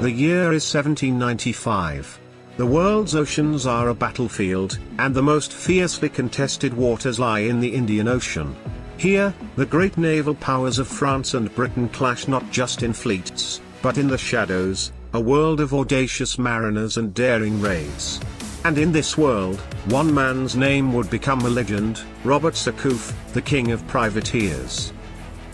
The year is 1795. The world's oceans are a battlefield, and the most fiercely contested waters lie in the Indian Ocean. Here, the great naval powers of France and Britain clash not just in fleets, but in the shadows, a world of audacious mariners and daring raids. And in this world, one man's name would become a legend, Robert Surcouf, the king of privateers.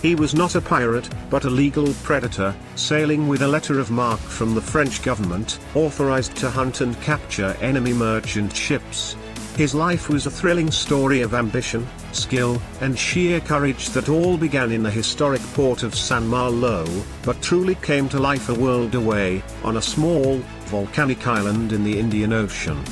He was not a pirate, but a legal predator, sailing with a letter of marque from the French government, authorized to hunt and capture enemy merchant ships. His life was a thrilling story of ambition, skill, and sheer courage that all began in the historic port of Saint-Malo, but truly came to life a world away, on a small, volcanic island in the Indian Ocean.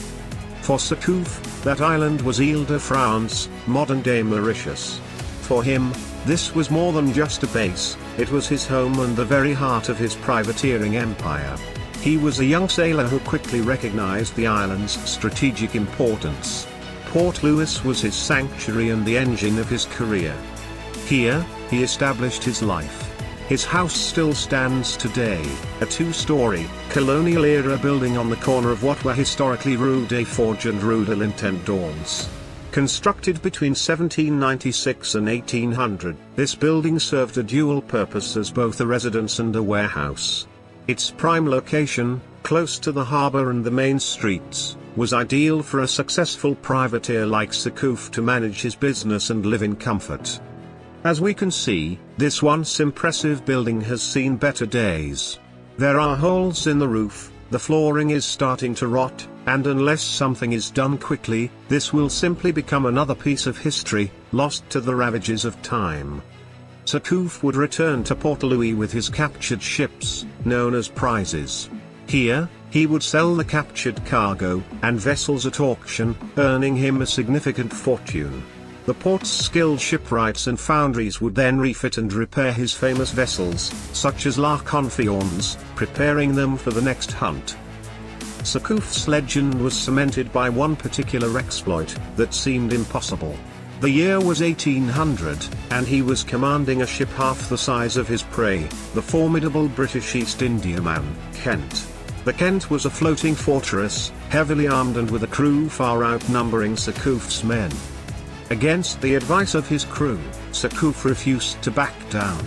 For Surcouf, that island was Île-de-France, modern-day Mauritius. For him, this was more than just a base, it was his home and the very heart of his privateering empire. He was a young sailor who quickly recognized the island's strategic importance. Port Louis was his sanctuary and the engine of his career. Here, he established his life. His house still stands today, a two-story, colonial-era building on the corner of what were historically Rue des Forges and Rue de l'Intendance. Constructed between 1796 and 1800, this building served a dual purpose as both a residence and a warehouse. Its prime location, close to the harbor and the main streets, was ideal for a successful privateer like Surcouf to manage his business and live in comfort. As we can see, this once impressive building has seen better days. There are holes in the roof, the flooring is starting to rot, and unless something is done quickly, this will simply become another piece of history, lost to the ravages of time. Surcouf would return to Port Louis with his captured ships, known as prizes. Here, he would sell the captured cargo and vessels at auction, earning him a significant fortune. The port's skilled shipwrights and foundries would then refit and repair his famous vessels, such as La Confiance, preparing them for the next hunt. Surcouf's legend was cemented by one particular exploit that seemed impossible. The year was 1800, and he was commanding a ship half the size of his prey, the formidable British East Indiaman, Kent. The Kent was a floating fortress, heavily armed and with a crew far outnumbering Surcouf's men. Against the advice of his crew, Surcouf refused to back down.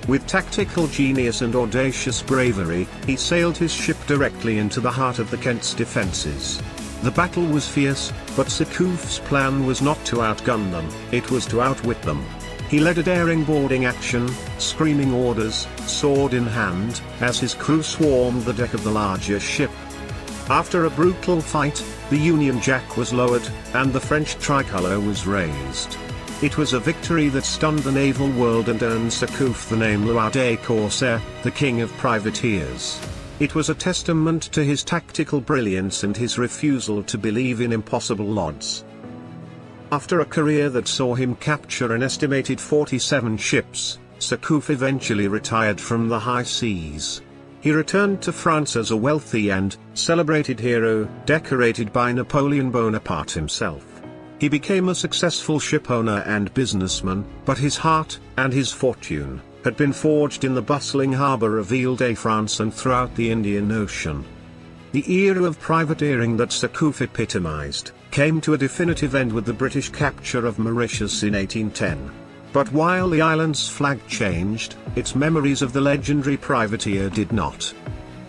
With tactical genius and audacious bravery, he sailed his ship directly into the heart of the Kent's defenses. The battle was fierce, but Surcouf's plan was not to outgun them, it was to outwit them. He led a daring boarding action, screaming orders, sword in hand, as his crew swarmed the deck of the larger ship. After a brutal fight, the Union Jack was lowered, and the French tricolour was raised. It was a victory that stunned the naval world and earned Surcouf the name Roi des Corsaires, the king of privateers. It was a testament to his tactical brilliance and his refusal to believe in impossible odds. After a career that saw him capture an estimated 47 ships, Surcouf eventually retired from the high seas. He returned to France as a wealthy and celebrated hero, decorated by Napoleon Bonaparte himself. He became a successful shipowner and businessman, but his heart, and his fortune, had been forged in the bustling harbour of Île-de-France and throughout the Indian Ocean. The era of privateering that Surcouf epitomized, came to a definitive end with the British capture of Mauritius in 1810. But while the island's flag changed, its memories of the legendary privateer did not.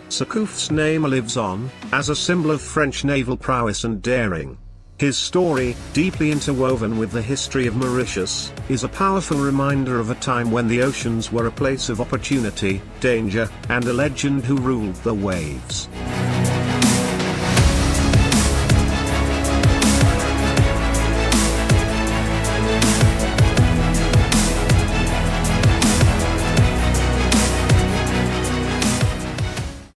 Surcouf's name lives on, as a symbol of French naval prowess and daring. His story, deeply interwoven with the history of Mauritius, is a powerful reminder of a time when the oceans were a place of opportunity, danger, and a legend who ruled the waves.